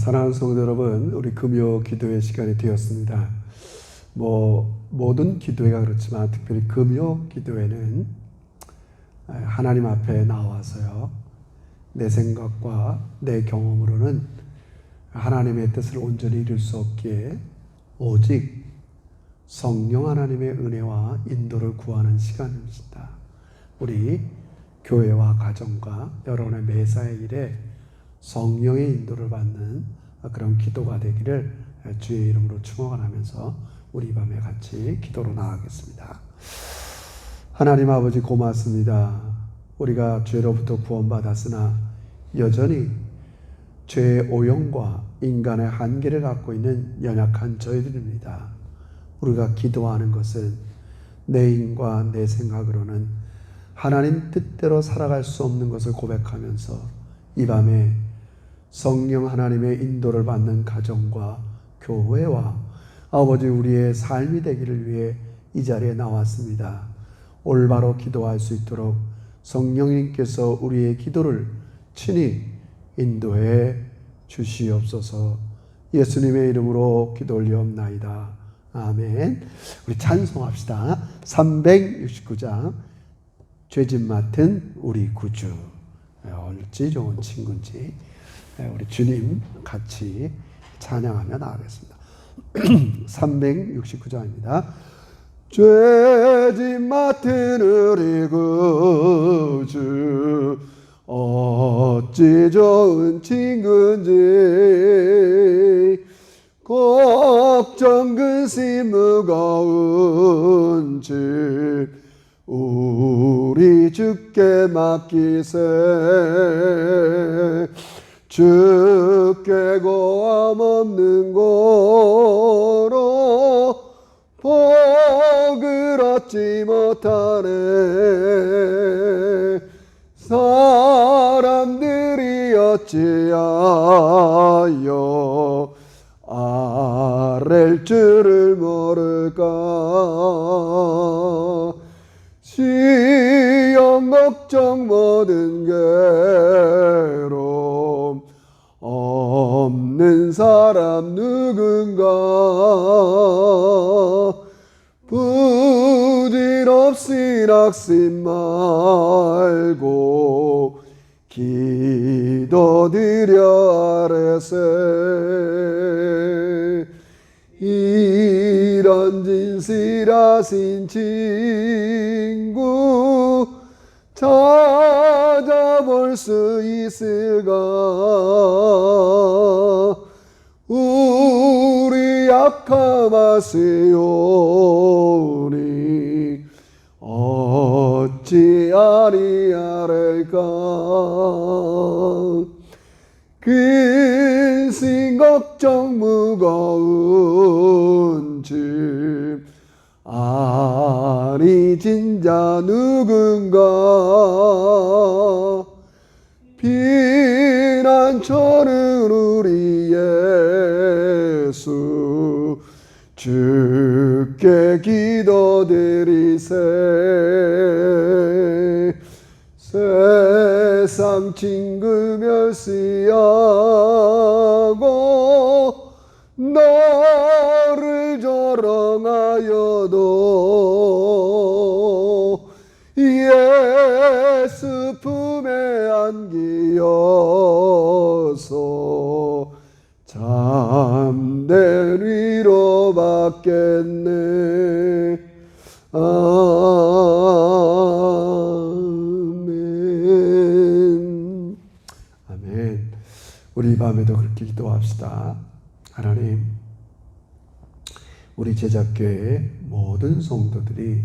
사랑하는 성도 여러분, 우리 금요 기도의 시간이 되었습니다. 모든 기도회가 그렇지만 특별히 금요 기도회는 하나님 앞에 나와서요, 내 생각과 내 경험으로는 하나님의 뜻을 온전히 이룰 수 없기에 오직 성령 하나님의 은혜와 인도를 구하는 시간입니다. 우리 교회와 가정과 여러분의 매사의 일에 성령의 인도를 받는 그런 기도가 되기를 주의 이름으로 축원하면서 우리 밤에 같이 기도로 나아가겠습니다. 하나님 아버지 고맙습니다. 우리가 죄로부터 구원받았으나 여전히 죄의 오용과 인간의 한계를 갖고 있는 연약한 저희들입니다. 우리가 기도하는 것은 내 힘과 내 생각으로는 하나님 뜻대로 살아갈 수 없는 것을 고백하면서 이 밤에 성령 하나님의 인도를 받는 가정과 교회와 아버지 우리의 삶이 되기를 위해 이 자리에 나왔습니다. 올바로 기도할 수 있도록 성령님께서 우리의 기도를 친히 인도해 주시옵소서. 예수님의 이름으로 기도 올리옵나이다. 아멘. 우리 찬송합시다. 369장 죄짓 맡은 우리 구주. 어찌 좋은 친구인지 우리 주님 같이 찬양하며 나가겠습니다. 369장입니다. 죄짓 맡은 우리 구주 어찌 좋은 친구인지 걱정 근심 무거운 짐 우리 주께 맡기세. 주께 고함 없는 고로 복을 얻지 못하네. 사람들이 어찌하여 아랠 줄을 모를까. 시험 걱정 모든 괴로움 없는 사람 누군가. 부질없이 낙심 말고 기도드려 아뢰세. 이런 진실하신 친구 찾아볼 수 있을까. 우리 약함하시오니 어찌 아리하랄까. 근심 걱정 무거운 짐 아니 진짜 누군가. 피난처는 우리 예수 주께 기도드리세. 세상 친구 멸시하고 너를 조롱하여도 예수 품에 안기어서 참된 위로 받겠네. 아멘. 아멘. 우리 이 밤에도 그렇게 기도합시다. 하나님, 우리 제작교회의 모든 성도들이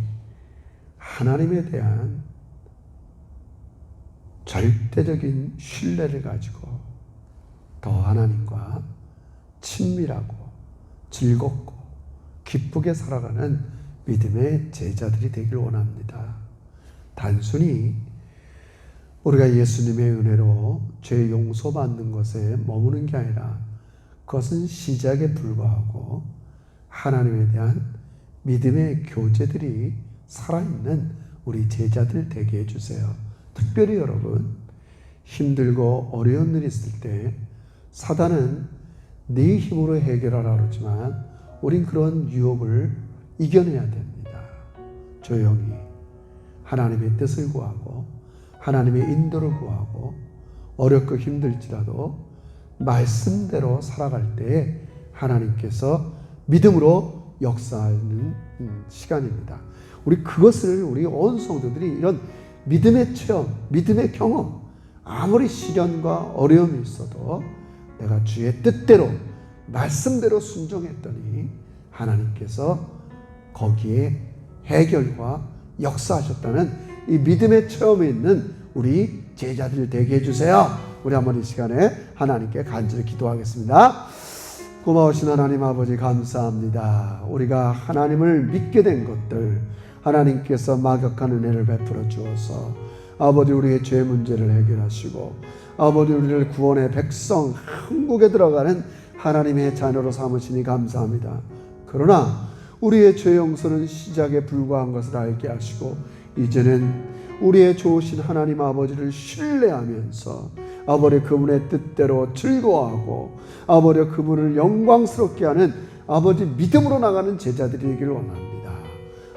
하나님에 대한 절대적인 신뢰를 가지고 더 하나님과 친밀하고 즐겁고 기쁘게 살아가는 믿음의 제자들이 되길 원합니다. 단순히 우리가 예수님의 은혜로 죄 용서받는 것에 머무는 게 아니라 그것은 시작에 불과하고 하나님에 대한 믿음의 교제들이 살아있는 우리 제자들 되게 해주세요. 특별히 여러분, 힘들고 어려운 일이 있을 때 사단은 네 힘으로 해결하라 그러지만 우린 그런 유혹을 이겨내야 됩니다. 조용히 하나님의 뜻을 구하고 하나님의 인도를 구하고 어렵고 힘들지라도 말씀대로 살아갈 때에 하나님께서 믿음으로 역사하는 시간입니다. 우리 온 성도들이 이런 믿음의 체험, 믿음의 경험, 아무리 시련과 어려움이 있어도 내가 주의 뜻대로 말씀대로 순종했더니 하나님께서 거기에 해결과 역사하셨다는 이 믿음의 체험에 있는 우리 제자들 되게 해주세요. 우리 한번 이 시간에 하나님께 간절히 기도하겠습니다. 고마우신 하나님 아버지 감사합니다. 우리가 하나님을 믿게 된 것들 하나님께서 막역한 은혜를 베풀어 주어서 아버지 우리의 죄 문제를 해결하시고 아버지 우리를 구원의 백성 한국에 들어가는 하나님의 자녀로 삼으시니 감사합니다. 그러나 우리의 죄 용서는 시작에 불과한 것을 알게 하시고 이제는 우리의 좋으신 하나님 아버지를 신뢰하면서 아버지 그분의 뜻대로 즐거워하고 아버지 그분을 영광스럽게 하는 아버지 믿음으로 나가는 제자들이 되기를 원합니다.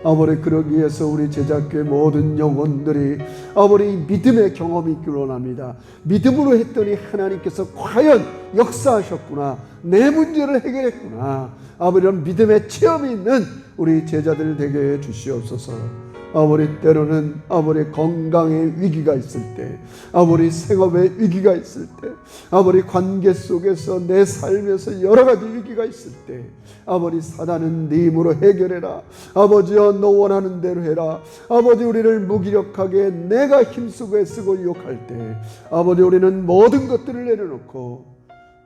아버지 그러기 위해서 우리 제자교회 모든 영혼들이 아버지 믿음의 경험이 있기를 원합니다. 믿음으로 했더니 하나님께서 과연 역사하셨구나, 내 문제를 해결했구나, 아버지 이런 믿음의 체험이 있는 우리 제자들 되게 해 주시옵소서. 아버지 때로는 아버지 건강의 위기가 있을 때, 아버지 생업의 위기가 있을 때, 아버지 관계 속에서 내 삶에서 여러 가지 위기가 있을 때 아버지 사단은 네 힘으로 해결해라. 아버지여 너 원하는 대로 해라. 아버지 우리를 무기력하게 내가 힘쓰고 애쓰고 유혹할 때 아버지 우리는 모든 것들을 내려놓고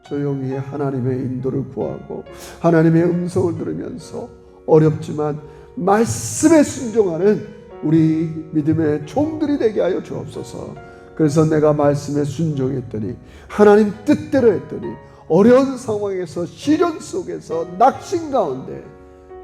조용히 하나님의 인도를 구하고 하나님의 음성을 들으면서 어렵지만 말씀에 순종하는 우리 믿음의 종들이 되게 하여 주옵소서. 그래서 내가 말씀에 순종했더니 하나님 뜻대로 했더니 어려운 상황에서 시련 속에서 낙심 가운데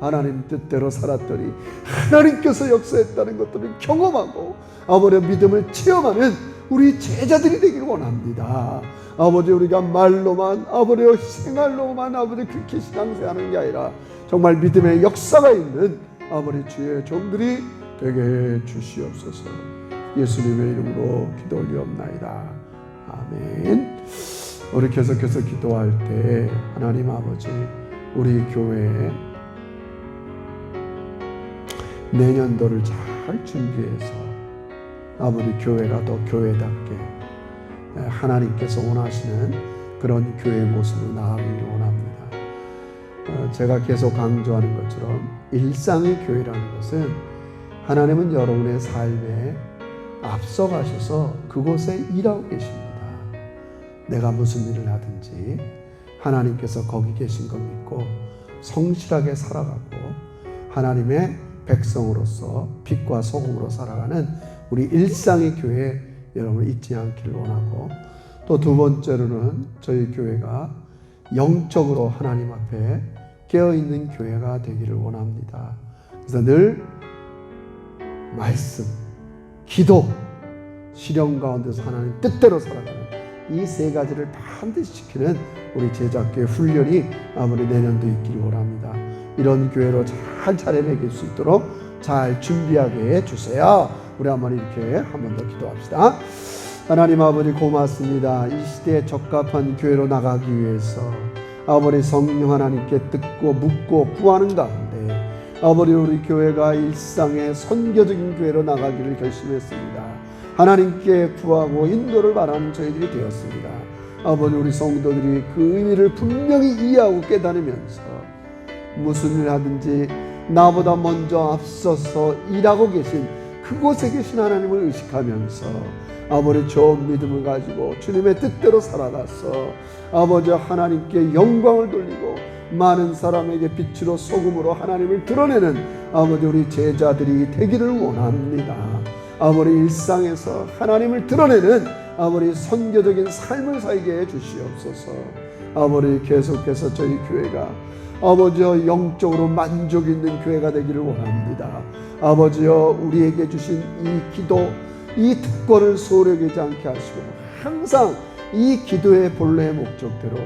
하나님 뜻대로 살았더니 하나님께서 역사했다는 것들을 경험하고 아버지 믿음을 체험하는 우리 제자들이 되기를 원합니다. 아버지 우리가 말로만 아버지 생활로만 아버지 그렇게 신앙생활하는 게 아니라 정말 믿음의 역사가 있는 아버지 주의 종들이 되게 해 주시옵소서. 예수님의 이름으로 기도 올리옵나이다. 아멘. 우리 계속해서 기도할 때 하나님 아버지 우리 교회에 내년도를 잘 준비해서 아버지 교회가 더 교회답게 하나님께서 원하시는 그런 교회 모습으로 나아가기를 원합니다. 제가 계속 강조하는 것처럼 일상의 교회라는 것은 하나님은 여러분의 삶에 앞서가셔서 그곳에 일하고 계십니다. 내가 무슨 일을 하든지 하나님께서 거기 계신 걸 믿고 성실하게 살아가고 하나님의 백성으로서 빛과 소금으로 살아가는 우리 일상의 교회 여러분 잊지 않기를 원하고 또 두 번째로는 저희 교회가 영적으로 하나님 앞에 깨어있는 교회가 되기를 원합니다. 그래서 늘 말씀, 기도, 시련 가운데서 하나님 뜻대로 살아가는 이 세 가지를 반드시 지키는 우리 제자교회 훈련이 아무리 내년도 있기를 원합니다. 이런 교회로 잘 차례 매길 수 있도록 잘 준비하게 해주세요. 우리 한번 이렇게 한 번 더 기도합시다. 하나님 아버지 고맙습니다. 이 시대에 적합한 교회로 나가기 위해서 아버지 성령 하나님께 듣고 묻고 구하는 가운데 아버지 우리 교회가 일상의 선교적인 교회로 나가기를 결심했습니다. 하나님께 구하고 인도를 바라는 저희들이 되었습니다. 아버지 우리 성도들이 그 의미를 분명히 이해하고 깨달으면서 무슨 일을 하든지 나보다 먼저 앞서서 일하고 계신 그곳에 계신 하나님을 의식하면서 아버지 좋은 믿음을 가지고 주님의 뜻대로 살아가서 아버지 하나님께 영광을 돌리고 많은 사람에게 빛으로 소금으로 하나님을 드러내는 아버지 우리 제자들이 되기를 원합니다. 아버지 일상에서 하나님을 드러내는 아버지 선교적인 삶을 살게 해 주시옵소서. 아버지 계속해서 저희 교회가 아버지여 영적으로 만족 있는 교회가 되기를 원합니다. 아버지여 우리에게 주신 이 기도 이 특권을 소홀히 여기지 않게 하시고 항상 이 기도의 본래의 목적대로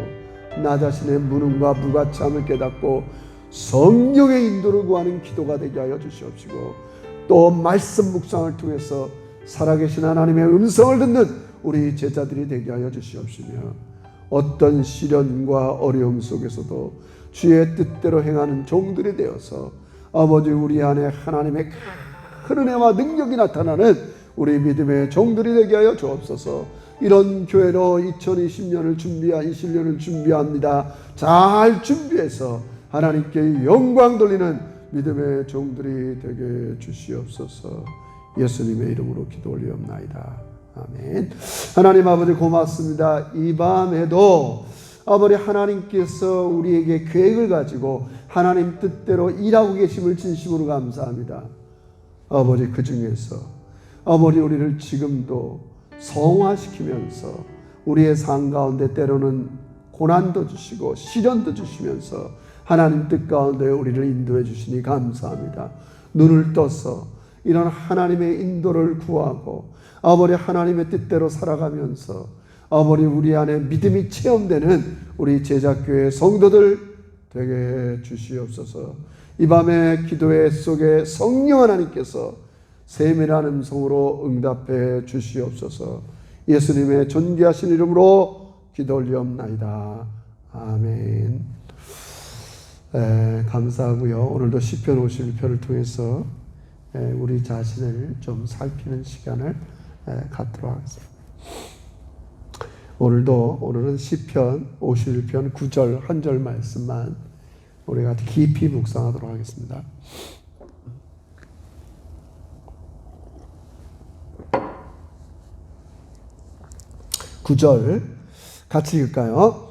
나 자신의 무능과 무가치함을 깨닫고 성령의 인도를 구하는 기도가 되게 하여 주시옵시고, 또 말씀 묵상을 통해서 살아계신 하나님의 음성을 듣는 우리 제자들이 되게 하여 주시옵시며, 어떤 시련과 어려움 속에서도 주의 뜻대로 행하는 종들이 되어서 아버지 우리 안에 하나님의 큰 은혜와 능력이 나타나는 우리 믿음의 종들이 되게 하여 주옵소서. 이런 교회로 2020년을 준비한 20년을 준비합니다. 잘 준비해서 하나님께 영광 돌리는 믿음의 종들이 되게 주시옵소서. 예수님의 이름으로 기도 올리옵나이다. 아멘. 하나님 아버지 고맙습니다. 이 밤에도 아버지 하나님께서 우리에게 계획을 가지고 하나님 뜻대로 일하고 계심을 진심으로 감사합니다. 아버지 그 중에서 아버지 우리를 지금도 성화시키면서 우리의 삶 가운데 때로는 고난도 주시고 시련도 주시면서 하나님 뜻 가운데 우리를 인도해 주시니 감사합니다. 눈을 떠서 이런 하나님의 인도를 구하고 아버지 하나님의 뜻대로 살아가면서 아버지 우리 안에 믿음이 체험되는 우리 제자교회 성도들 되게 주시옵소서. 이 밤의 기도회 속에 성령 하나님께서 세밀한 음성으로 응답해 주시옵소서. 예수님의 존귀하신 이름으로 기도 올리옵나이다. 아멘. 감사하고요. 오늘도 시편 51편을 통해서 우리 자신을 좀 살피는 시간을 갖도록 하겠습니다. 오늘은 시편 51편 9절 한 절 말씀만 우리가 깊이 묵상하도록 하겠습니다. (9절) 같이 읽을까요?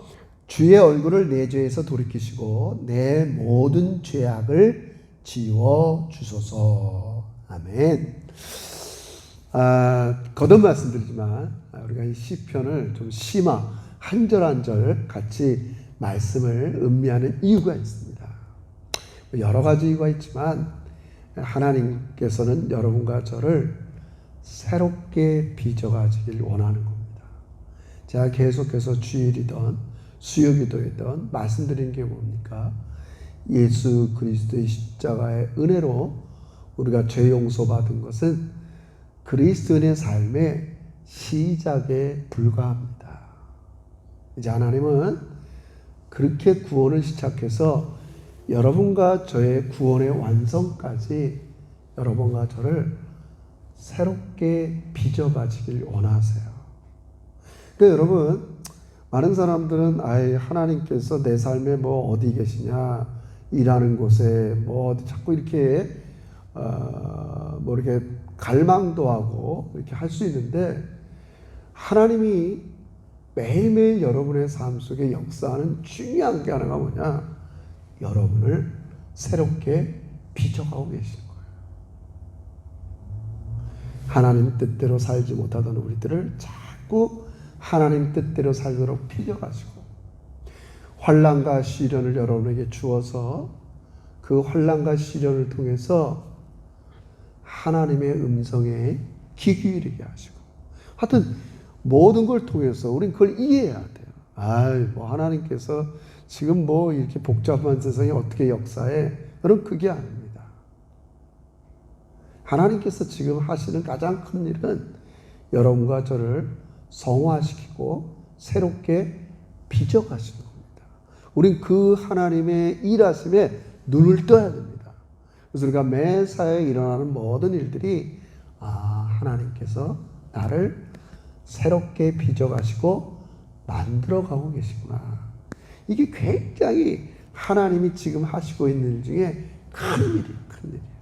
주의 얼굴을 내 죄에서 돌이키시고 내 모든 죄악을 지워 주소서. 아멘. 거듭 말씀드리지만 우리가 이 시편을 좀 심화 한 절 한 절 같이 말씀을 음미하는 이유가 있습니다. 여러 가지 이유가 있지만 하나님께서는 여러분과 저를 새롭게 빚어가지길 원하는 겁니다. 제가 계속해서 주일이든 수요기도이든 말씀드린 게 뭡니까? 예수 그리스도의 십자가의 은혜로 우리가 죄 용서받은 것은 그리스도인의 삶의 시작에 불과합니다. 이제 하나님은 그렇게 구원을 시작해서 여러분과 저의 구원의 완성까지 여러분과 저를 새롭게 빚어가지길 원하세요. 근데 여러분, 많은 사람들은 하나님께서 내 삶에 뭐 어디 계시냐, 일하는 곳에 뭐 어디 자꾸 이렇게 뭐 이렇게 갈망도 하고 이렇게 할 수 있는데, 하나님이 매일매일 여러분의 삶 속에 역사하는 중요한 게 하나가 뭐냐? 여러분을 새롭게 빚어가고 계시는 거예요. 하나님 뜻대로 살지 못하던 우리들을 자꾸 하나님 뜻대로 살도록 빚어가지고 환난과 시련을 여러분에게 주어서 그 환난과 시련을 통해서 하나님의 음성에 귀 기울이게 하시고, 하여튼 모든 걸 통해서 우린 그걸 이해해야 돼요. 뭐 하나님께서 지금 뭐 이렇게 복잡한 세상에 어떻게 역사해? 여러분, 그게 아닙니다. 하나님께서 지금 하시는 가장 큰 일은 여러분과 저를 성화시키고 새롭게 빚어가시는 겁니다. 우린 그 하나님의 일하심에 눈을 떠야 됩니다. 그래서 우리가 매사에 일어나는 모든 일들이 하나님께서 나를 새롭게 빚어가시고 만들어가고 계시구나. 이게 굉장히 하나님이 지금 하시고 있는 일 중에 큰 일이에요. 큰 일이에요.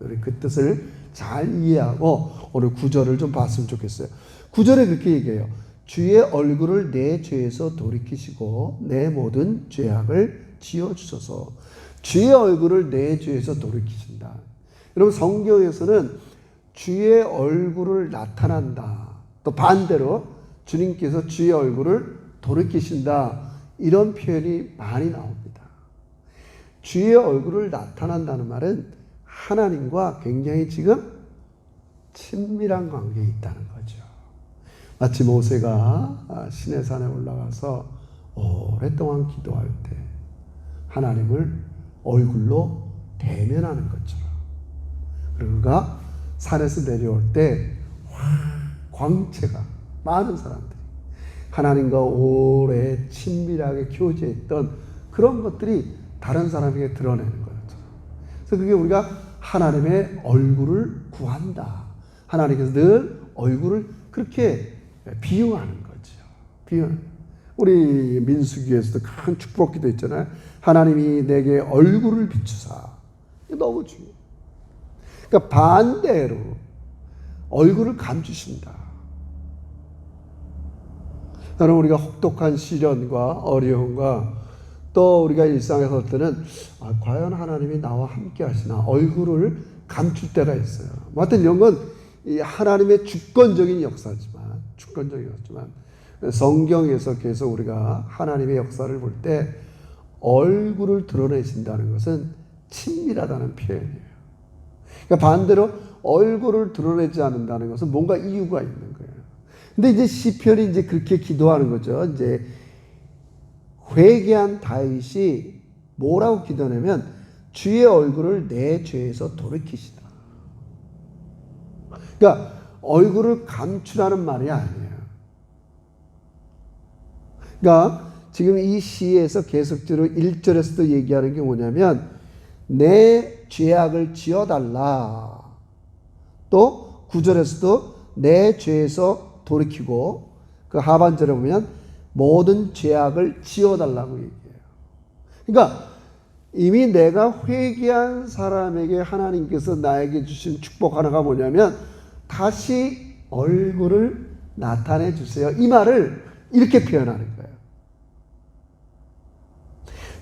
우리 그 뜻을 잘 이해하고 오늘 9절을 좀 봤으면 좋겠어요. 9절에 그렇게 얘기해요. 주의 얼굴을 내 죄에서 돌이키시고 내 모든 죄악을 지어주소서. 주의 얼굴을 내 죄에서 돌이키신다. 여러분, 성경에서는 주의 얼굴을 나타난다, 또 반대로 주님께서 주의 얼굴을 돌이키신다, 이런 표현이 많이 나옵니다. 주의 얼굴을 나타난다는 말은 하나님과 굉장히 지금 친밀한 관계에 있다는 거죠. 마치 모세가 시내산에 올라가서 오랫동안 기도할 때 하나님을 얼굴로 대면하는 것처럼. 그리고 그가 산에서 내려올 때 광채가 많은 사람들이 하나님과 오래 친밀하게 교제했던 그런 것들이 다른 사람에게 드러내는 거죠. 그래서 그게 우리가 하나님의 얼굴을 구한다. 하나님께서 늘 얼굴을 그렇게 비유하는 거죠. 비유하는. 우리 민수기에서도 큰 축복기도 있잖아요. 하나님이 내게 얼굴을 비추사. 이게 너무 중요해요. 그러니까 반대로 얼굴을 감추신다. 여러분, 우리가 혹독한 시련과 어려움과 또 우리가 일상에서 할 때는 과연 하나님이 나와 함께 하시나 얼굴을 감출 때가 있어요. 하여튼 이런 건 하나님의 주권적인 역사지만 성경에서 계속 우리가 하나님의 역사를 볼 때 얼굴을 드러내신다는 것은 친밀하다는 표현이에요. 그러니까 반대로 얼굴을 드러내지 않는다는 것은 뭔가 이유가 있는 거예요. 근데 이제 시편이 이제 그렇게 기도하는 거죠. 이제 회개한 다윗이 뭐라고 기도하냐면 주의 얼굴을 내 죄에서 돌이키시다. 그러니까 얼굴을 감추라는 말이 아니에요. 그러니까 지금 이 시에서 계속적으로 1절에서도 얘기하는 게 뭐냐면 내 죄악을 지어달라. 또 9절에서도 내 죄에서 돌이키고 그 하반절에 보면 모든 죄악을 지어달라고 얘기해요. 그러니까 이미 내가 회개한 사람에게 하나님께서 나에게 주신 축복 하나가 뭐냐면 다시 얼굴을 나타내 주세요. 이 말을 이렇게 표현하는 거예요.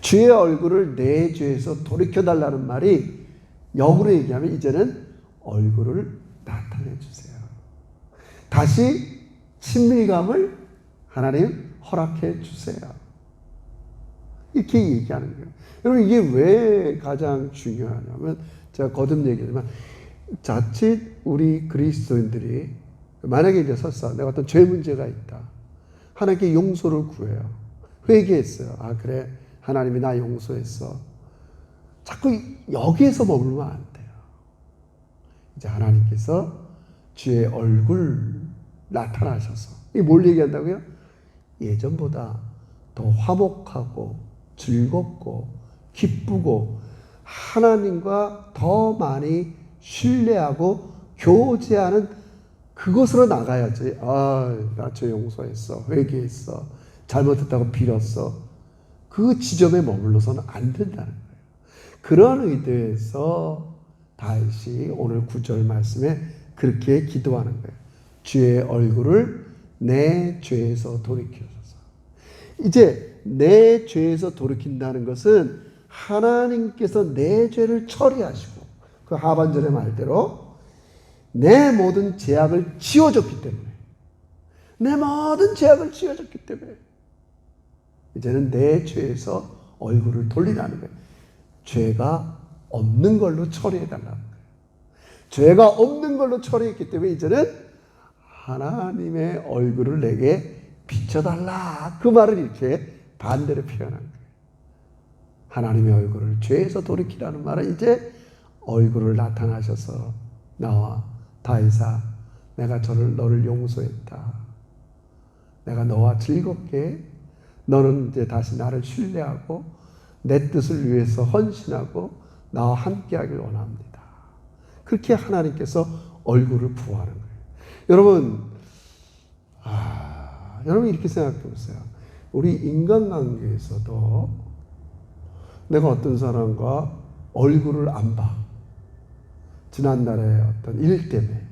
주의 얼굴을 내 죄에서 돌이켜달라는 말이 역으로 얘기하면 이제는 얼굴을 나타내 주세요. 다시 친밀감을 하나님 허락해 주세요. 이렇게 얘기하는 거예요. 여러분, 이게 왜 가장 중요하냐면 제가 거듭 얘기하지만 자칫 우리 그리스도인들이 만약에 이제 설사 내가 어떤 죄 문제가 있다. 하나님께 용서를 구해요. 회개했어요. 아 그래 하나님이 나 용서했어. 자꾸 여기에서 머물면 안 돼요. 이제 하나님께서 주의 얼굴 나타나셔서 이게 뭘 얘기한다고요? 예전보다 더 화목하고 즐겁고 기쁘고 하나님과 더 많이 신뢰하고 교제하는 그곳으로 나가야지. 나 죄 용서했어. 회개했어. 잘못했다고 빌었어. 그 지점에 머물러서는 안 된다는 거예요. 그런 의도에서 다윗이 오늘 9절 말씀에 그렇게 기도하는 거예요. 주의 얼굴을 내 죄에서 돌이키소서. 이제 내 죄에서 돌이킨다는 것은 하나님께서 내 죄를 처리하시고 그 하반절의 말대로 내 모든 죄악을 지워줬기 때문에 내 모든 죄악을 지워줬기 때문에 이제는 내 죄에서 얼굴을 돌리라는 거예요. 죄가 없는 걸로 처리해달라는 거예요. 죄가 없는 걸로 처리했기 때문에 이제는 하나님의 얼굴을 내게 비춰달라. 그 말을 이렇게 반대로 표현한 거예요. 하나님의 얼굴을 죄에서 돌이키라는 말은 이제 얼굴을 나타나셔서 나와 다윗아 내가 너를 용서했다. 내가 너와 즐겁게 너는 이제 다시 나를 신뢰하고 내 뜻을 위해서 헌신하고 나와 함께하길 원합니다. 그렇게 하나님께서 얼굴을 부어하는 거예요. 여러분, 여러분 이렇게 생각해 보세요. 우리 인간관계에서도 내가 어떤 사람과 얼굴을 안 봐. 지난날의 어떤 일 때문에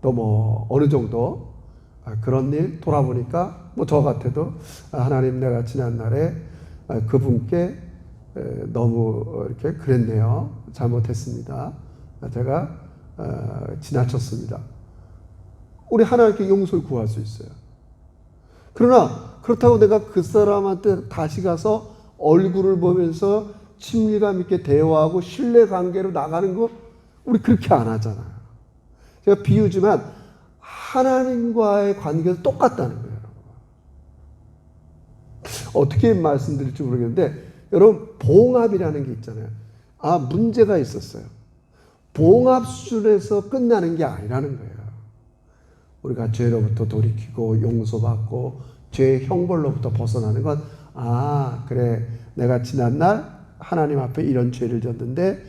또 뭐 어느 정도 그런 일 돌아보니까 뭐 저 같아도 하나님 내가 지난날에 그분께 너무 이렇게 그랬네요. 잘못했습니다. 제가 지나쳤습니다. 우리 하나님께 용서를 구할 수 있어요. 그러나 그렇다고 내가 그 사람한테 다시 가서 얼굴을 보면서 친밀감 있게 대화하고 신뢰관계로 나가는 거 우리 그렇게 안 하잖아요. 제가 비유지만 하나님과의 관계도 똑같다는 거예요. 어떻게 말씀드릴지 모르겠는데 여러분 봉합이라는 게 있잖아요. 문제가 있었어요. 봉합 수준에서 끝나는 게 아니라는 거예요. 우리가 죄로부터 돌이키고 용서받고 죄의 형벌로부터 벗어나는 건 그래 내가 지난날 하나님 앞에 이런 죄를 졌는데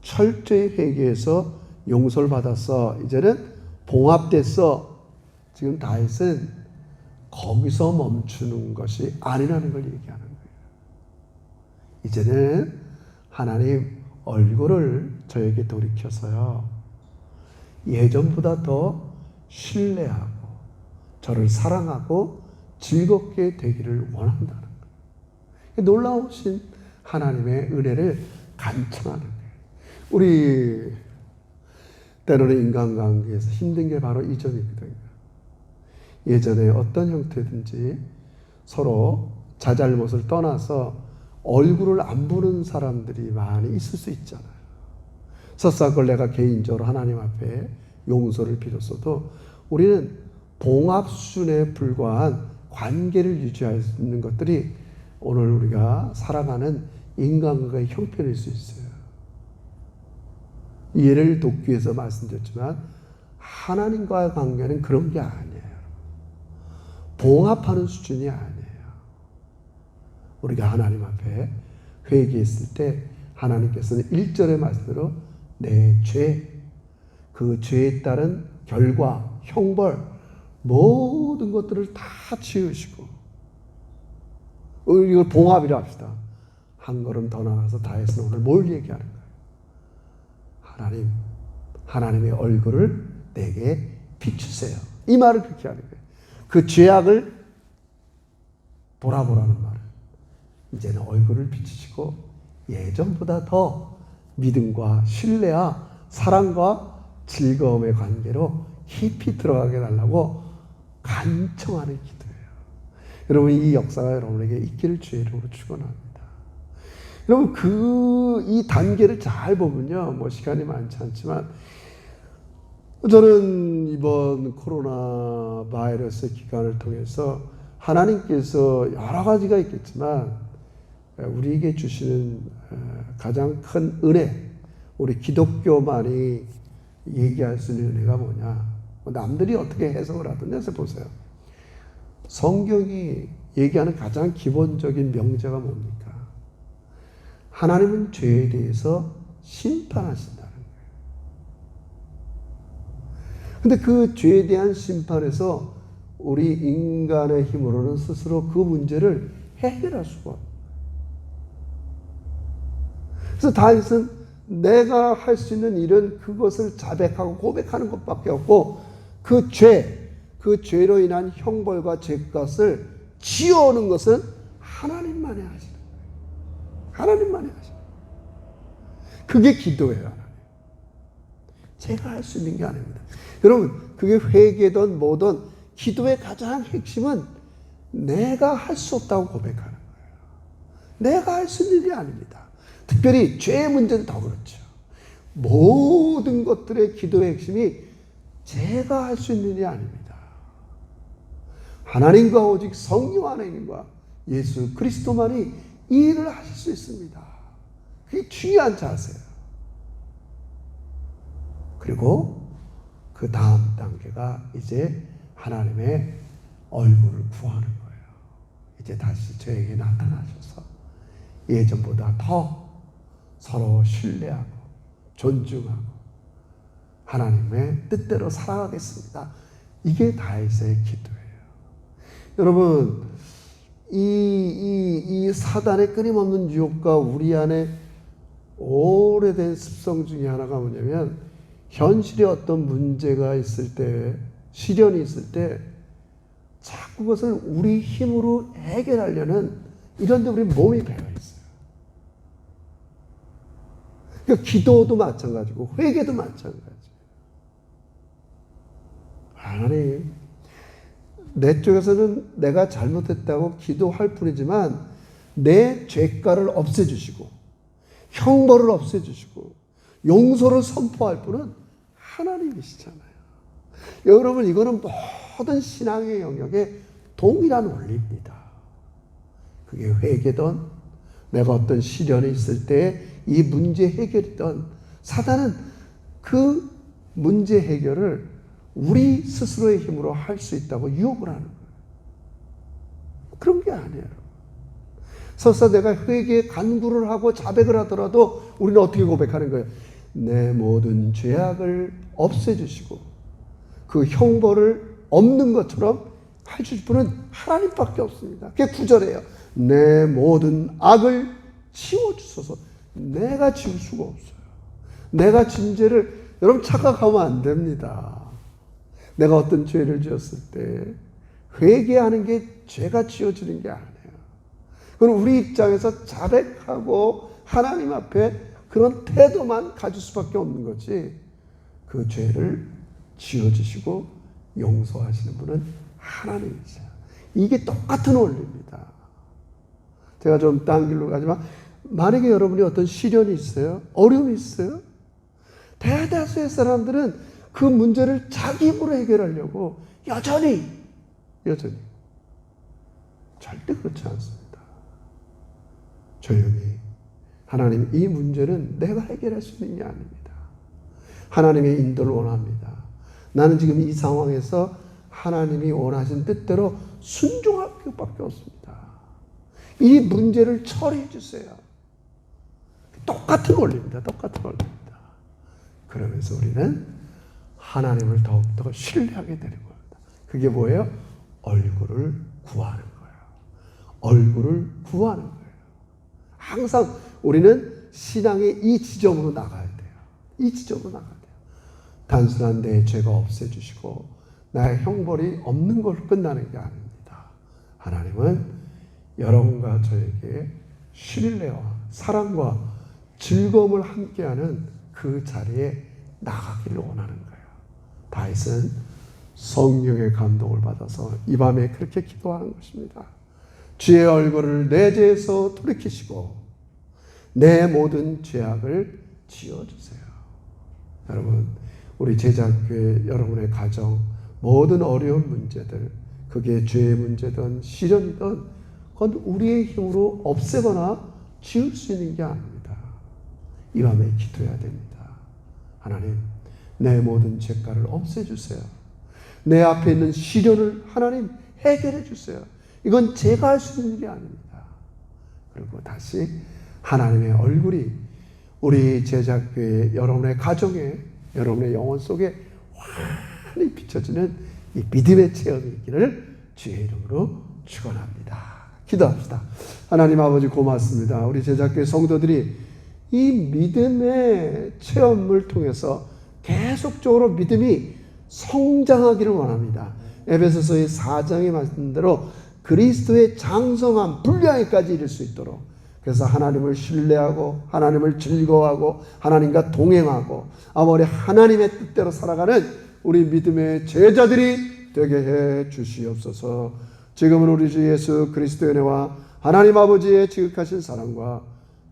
철저히 회개해서 용서를 받았어. 이제는 봉합됐어. 지금 다윗은 거기서 멈추는 것이 아니라는 걸 얘기하는 거예요. 이제는 하나님 얼굴을 저에게 돌이켜서요. 예전보다 더 신뢰하고 저를 사랑하고 즐겁게 되기를 원한다는 거예요. 놀라우신 하나님의 은혜를 간청하는 거예요. 우리 때로는 인간관계에서 힘든 게 바로 이 점이거든요. 예전에 어떤 형태든지 서로 자잘못을 떠나서 얼굴을 안 보는 사람들이 많이 있을 수 있잖아요. 설사 그걸 내가 개인적으로 하나님 앞에 용서를 빌었어도 우리는 봉합 수준에 불과한 관계를 유지할 수 있는 것들이 오늘 우리가 살아가는 인간관계의 형편일 수 있어요. 예를 돕기 위해서 말씀드렸지만 하나님과의 관계는 그런 게 아니에요. 봉합하는 수준이 아니에요. 우리가 하나님 앞에 회개했을 때 하나님께서는 1절의 말씀대로 내 죄, 그 죄에 따른 결과, 형벌 모든 것들을 다 지으시고 이걸 봉합이라 합시다. 한 걸음 더 나가서 다윗은 오늘 뭘 얘기하는 거예요? 하나님의 얼굴을 내게 비추세요. 이 말을 그렇게 하는 거예요. 그 죄악을 돌아보라는 말을. 이제는 얼굴을 비추시고 예전보다 더 믿음과 신뢰와 사랑과 즐거움의 관계로 깊이 들어가게 달라고 간청하는 기도예요. 여러분 이 역사가 여러분에게 있기를 주의 이름으로 축원합니다. 여러분 이 단계를 잘 보면요, 시간이 많지 않지만 저는 이번 코로나 바이러스 기간을 통해서 하나님께서 여러 가지가 있겠지만 우리에게 주시는 가장 큰 은혜, 우리 기독교만이 얘기할 수 있는 은혜가 뭐냐? 남들이 어떻게 해석을 하든 해서 보세요. 성경이 얘기하는 가장 기본적인 명제가 뭡니까? 하나님은 죄에 대해서 심판하신다는 거예요. 근데 그 죄에 대한 심판에서 우리 인간의 힘으로는 스스로 그 문제를 해결할 수가 없어요. 그래서 다윗은 내가 할 수 있는 일은 그것을 자백하고 고백하는 것밖에 없고 그 죄로 인한 형벌과 죄값을 지어오는 것은 하나님만이 하시는 거예요. 하나님만이 하시는 거예요. 그게 기도예요. 하나님. 제가 할 수 있는 게 아닙니다. 여러분 그게 회개든 뭐든 기도의 가장 핵심은 내가 할 수 없다고 고백하는 거예요. 내가 할 수 있는 일이 아닙니다. 특별히 죄의 문제는 더 그렇죠. 모든 것들의 기도의 핵심이 제가 할 수 있는 일이 아닙니다. 하나님과 오직 성령 하나님과 예수 그리스도만이 이 일을 하실 수 있습니다. 그게 중요한 자세예요. 그리고 그 다음 단계가 이제 하나님의 얼굴을 구하는 거예요. 이제 다시 저에게 나타나셔서 예전보다 더 서로 신뢰하고 존중하고 하나님의 뜻대로 살아가겠습니다. 이게 다윗의 기도예요. 여러분, 이 사단의 끊임없는 유혹과 우리 안에 오래된 습성 중에 하나가 뭐냐면 현실에 어떤 문제가 있을 때, 시련이 있을 때 자꾸 그것을 우리 힘으로 해결하려는 이런 데 우리 몸이 배어 있어요. 그러니까 기도도 마찬가지고 회개도 마찬가지예요. 하나님, 내 쪽에서는 내가 잘못했다고 기도할 뿐이지만 내 죄가를 없애주시고 형벌을 없애주시고 용서를 선포할 분은 하나님이시잖아요. 여러분, 이거는 모든 신앙의 영역에 동일한 원리입니다. 그게 회개든 내가 어떤 시련에 있을 때 이 문제 해결이든 사단은 그 문제 해결을 우리 스스로의 힘으로 할 수 있다고 유혹을 하는 거예요. 그런 게 아니에요. 설사 내가 회개에 간구를 하고 자백을 하더라도 우리는 어떻게 고백하는 거예요? 내 모든 죄악을 없애주시고 그 형벌을 없는 것처럼 해주실 분은 하나님밖에 없습니다. 그게 9절이에요. 내 모든 악을 지워주소서. 내가 지울 수가 없어요. 내가 진 죄를 여러분 착각하면 안 됩니다. 내가 어떤 죄를 지었을 때 회개하는 게 죄가 지워지는 게 아니에요. 그건 우리 입장에서 자백하고 하나님 앞에 그런 태도만 가질 수밖에 없는 거지, 그 죄를 지워주시고 용서하시는 분은 하나님이세요. 이게 똑같은 원리입니다. 제가 좀 딴 길로 가지만 만약에 여러분이 어떤 시련이 있어요, 어려움이 있어요, 대다수의 사람들은 그 문제를 자기 힘으로 해결하려고 여전히 절대 그렇지 않습니다. 조용히 하나님, 이 문제는 내가 해결할 수 있는 게 아닙니다. 하나님의 인도를 원합니다. 나는 지금 이 상황에서 하나님이 원하신 뜻대로 순종할 것밖에 없습니다. 이 문제를 처리해 주세요. 똑같은 원리입니다. 똑같은 원리입니다. 그러면서 우리는 하나님을 더욱더 신뢰하게 되는 겁니다. 그게 뭐예요? 얼굴을 구하는 거예요. 얼굴을 구하는 거예요. 항상 우리는 신앙의 이 지점으로 나가야 돼요. 이 지점으로 나가야 돼요. 단순한 내 죄가 없애주시고 나의 형벌이 없는 걸로 끝나는 게 아닙니다. 하나님은 여러분과 저에게 신뢰와 사랑과 즐거움을 함께하는 그 자리에 나가기를 원하는 거예요. 다윗은 성령의 감동을 받아서 이 밤에 그렇게 기도하는 것입니다. 주의 얼굴을 내 죄에서 돌이키시고 내 모든 죄악을 지워주세요. 여러분, 우리 제자교회 여러분의 가정 모든 어려운 문제들, 그게 죄의 문제든 시련이든 그건 우리의 힘으로 없애거나 지울 수 있는 게 아닙니다. 이 밤에 기도해야 됩니다. 하나님, 내 모든 죄가를 없애주세요. 내 앞에 있는 시련을 하나님 해결해 주세요. 이건 제가 할 수 있는 일이 아닙니다. 그리고 다시 하나님의 얼굴이 우리 제자교회 여러분의 가정에, 여러분의 영혼 속에 환히 비춰지는 이 믿음의 체험이 있기를 주의 이름으로 축원합니다. 기도합시다. 하나님 아버지, 고맙습니다. 우리 제자교회 성도들이 이 믿음의 체험을 통해서 계속적으로 믿음이 성장하기를 원합니다. 에베소서의 4장의 말씀대로 그리스도의 장성한 분량에까지 이를 수 있도록, 그래서 하나님을 신뢰하고 하나님을 즐거워하고 하나님과 동행하고 아버지 하나님의 뜻대로 살아가는 우리 믿음의 제자들이 되게 해 주시옵소서. 지금은 우리 주 예수 그리스도의 은혜와 하나님 아버지의 지극하신 사랑과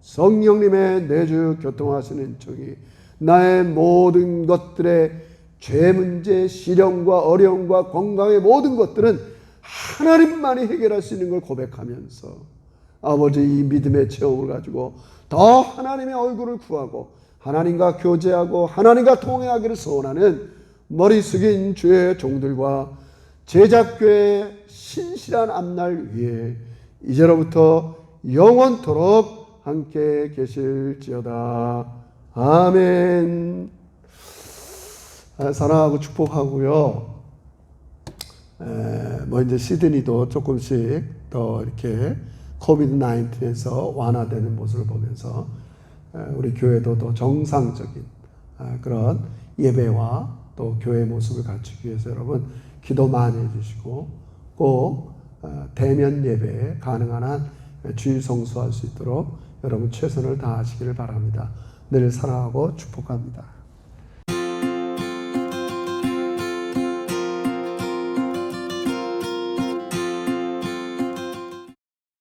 성령님의 내주 교통하시는 종이 나의 모든 것들의 죄 문제, 시련과 어려움과 건강의 모든 것들은 하나님만이 해결할 수 있는 걸 고백하면서 아버지, 이 믿음의 체험을 가지고 더 하나님의 얼굴을 구하고 하나님과 교제하고 하나님과 동행하기를 소원하는 머리 숙인 주의 종들과 제자교회의 신실한 앞날 위에 이제로부터 영원토록 함께 계실지어다. 아멘. 사랑하고 축복하고요. 이제 시드니도 조금씩 더 이렇게 코비드 19에서 완화되는 모습을 보면서 우리 교회도 더 정상적인 그런 예배와 또 교회 모습을 갖추기 위해서 여러분 기도 많이 해주시고 꼭 대면 예배에 가능한 한 주일 성수할 수 있도록 여러분 최선을 다하시기를 바랍니다. 늘 사랑하고 축복합니다.